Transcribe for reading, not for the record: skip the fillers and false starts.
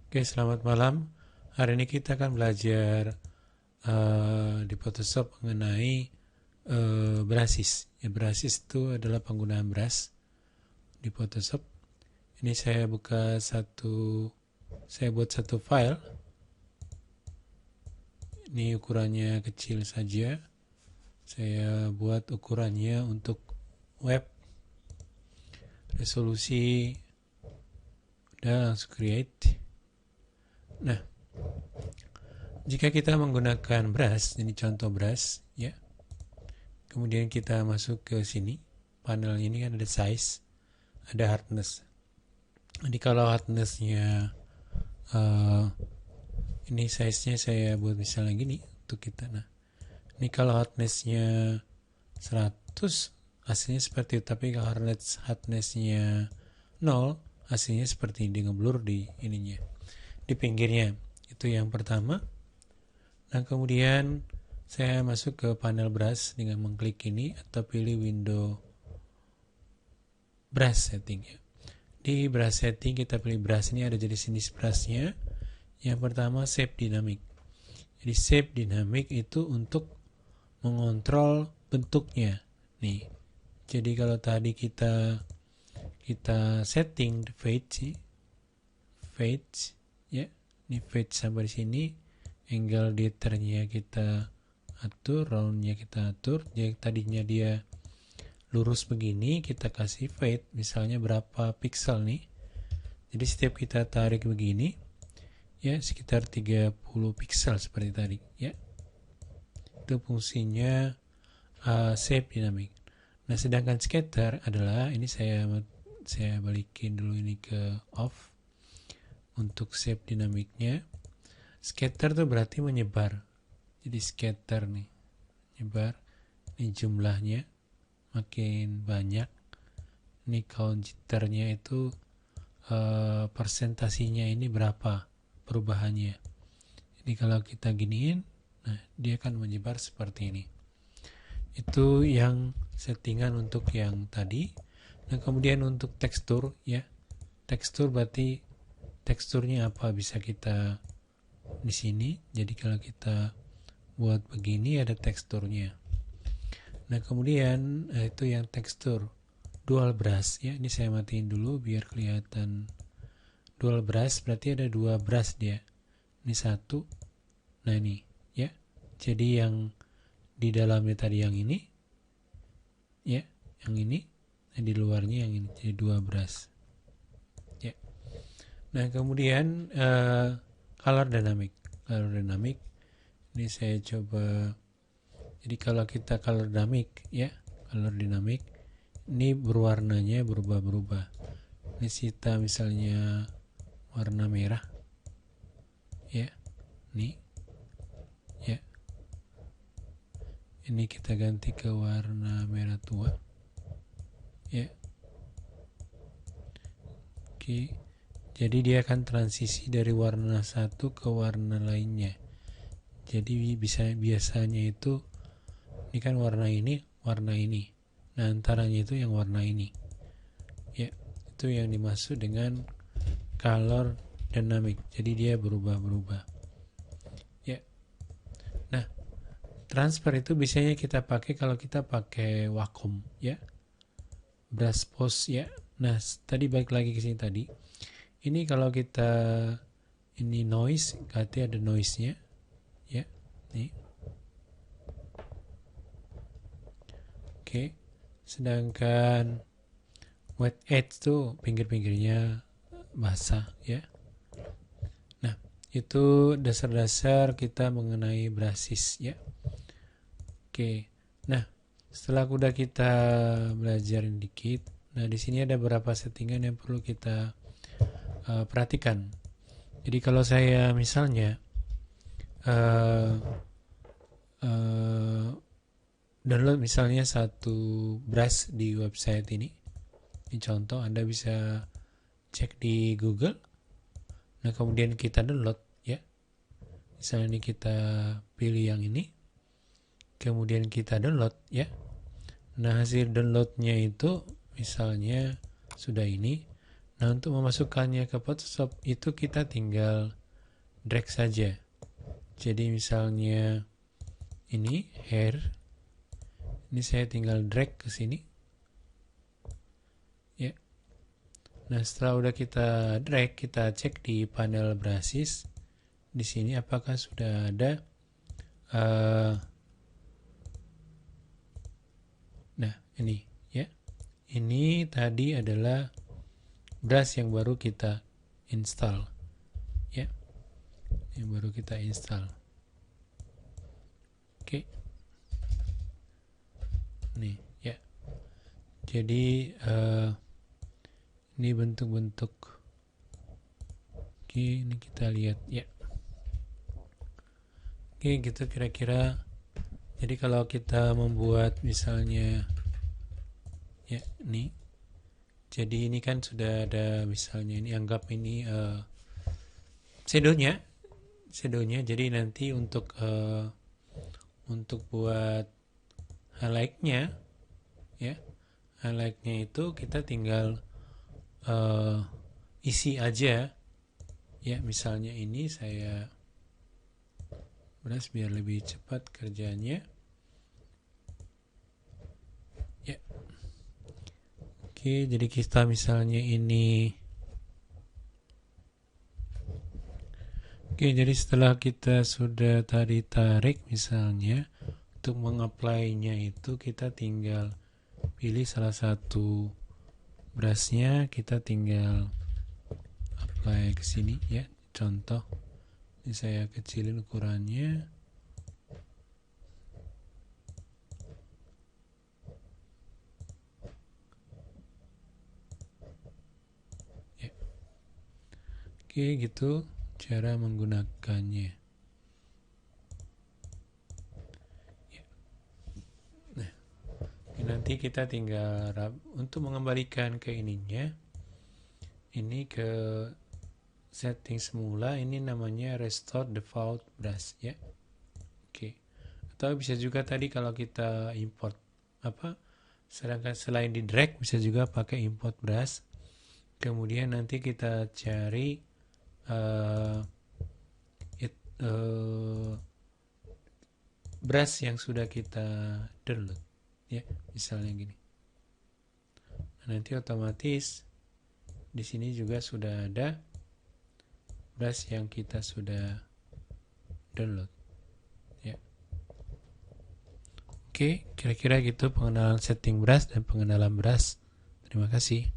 Oke, selamat malam. Hari ini kita akan belajar di Photoshop mengenai brushes. Ya, brushes itu adalah penggunaan brush di Photoshop. Ini saya buat satu file. Ini ukurannya kecil saja. Saya buat ukurannya untuk web. Resolusi udah langsung create. Nah, jika kita menggunakan brush, ini contoh brush, ya. Kemudian kita masuk ke sini. Panel ini kan ada size, ada hardness. Jadi kalau hardnessnya ini size-nya saya buat misalnya gini untuk kita. Nah, ini kalau hardness-nya 100, hasilnya seperti itu. Tapi kalau hardness-nya 0, hasilnya seperti ini, ngeblur di ininya, di pinggirnya. Itu yang pertama. Nah, kemudian saya masuk ke panel brush dengan mengklik ini atau pilih window brush setting ya. Di brush setting kita pilih brush, ini ada jenis-jenis brushnya. Yang pertama shape dynamic. Jadi shape dynamic itu untuk mengontrol bentuknya. Nih. Jadi kalau tadi kita setting fade ya. Ini fade sampai di sini. Angle diaternya kita atur, roundnya kita atur. Jadi tadinya dia lurus begini, kita kasih fade misalnya berapa pixel nih. Jadi setiap kita tarik begini ya sekitar 30 pixel seperti tadi ya. Itu fungsinya shape dynamic. Nah, sedangkan scatter adalah ini saya balikin dulu ini ke off untuk shape dynamicnya. Scatter itu berarti menyebar. Jadi scatter nih menyebar. Ini jumlahnya makin banyak. Ini count jitternya itu persentasinya ini berapa perubahannya. Jadi kalau kita giniin, nah dia akan menyebar seperti ini. Itu yang settingan untuk yang tadi. Nah, kemudian untuk tekstur ya. Tekstur berarti teksturnya apa bisa kita di sini. Jadi kalau kita buat begini ada teksturnya. Nah, kemudian itu yang tekstur dual brush ya. Ini saya matiin dulu biar kelihatan. Dual brush berarti ada dua brush dia. Ini satu. Nah, ini ya. Jadi yang di dalamnya tadi yang ini ya, yang ini. Nah, di luarnya yang ini. Jadi dua brush. Ya. Nah, kemudian color dynamic. Color dynamic ini saya coba. Jadi kalau kita color dynamic ya, color dynamic ini berwarnanya berubah-berubah. Ini kita misalnya warna merah ya, nih ya, ini kita ganti ke warna merah tua ya. Oke, jadi dia akan transisi dari warna satu ke warna lainnya. Jadi biasanya itu ini kan warna ini, nah antaranya itu yang warna ini ya. Itu yang dimaksud dengan color dynamic. Jadi dia berubah-berubah ya. Nah, transfer itu biasanya kita pakai kalau kita pakai Wacom ya, brush post ya. Nah, tadi balik lagi ke sini tadi. Ini kalau kita ini noise, berarti ada noise-nya ya. Nih. Oke. Sedangkan wet edge tuh pinggir-pinggirnya basah ya. Nah, itu dasar-dasar kita mengenai brushes ya. Oke. Nah, setelah udah kita belajar dikit, nah di sini ada beberapa settingan yang perlu kita perhatikan. Jadi kalau saya misalnya download misalnya satu brush di website ini contoh, Anda bisa cek di Google. Nah, kemudian kita download ya. Misalnya ini kita pilih yang ini. Kemudian kita download ya. Nah, hasil downloadnya itu misalnya sudah ini. Nah, untuk memasukkannya ke Photoshop itu kita tinggal drag saja. Jadi misalnya ini hair, ini saya tinggal drag ke sini. Ya. Nah, setelah udah kita drag, kita cek di panel brushes. Di sini apakah sudah ada nah, ini ya. Ini tadi adalah brush yang baru kita install. Ya. Yang baru kita install. Oke. Nih, ya. Jadi ini bentuk-bentuk. Oke, ini kita lihat ya. Oke, gitu kira-kira. Jadi kalau kita membuat misalnya ya, ini. Jadi ini kan sudah ada misalnya ini, anggap ini shadownya. Jadi nanti untuk buat highlightnya ya, highlightnya itu kita tinggal isi aja ya. Misalnya ini saya brush biar lebih cepat kerjanya ya. Oke, jadi kita misalnya ini. Oke, jadi setelah kita sudah tadi tarik misalnya, untuk mengapply-nya itu kita tinggal pilih salah satu brushnya, kita tinggal apply ke sini ya. Contoh, ini saya kecilin ukurannya. Ya. Oke, gitu cara menggunakannya. Ya. Nah, nanti kita tinggal untuk mengembalikan ke ininya. Ini ke setting semula, ini namanya restore default brush ya. Oke. Atau bisa juga tadi kalau kita import sedangkan selain di drag bisa juga pakai import brush. Kemudian nanti kita cari brush yang sudah kita download ya, misalnya gini. Nanti otomatis di sini juga sudah ada brush yang kita sudah download ya. Oke, kira-kira gitu pengenalan setting brush dan pengenalan brush. Terima kasih.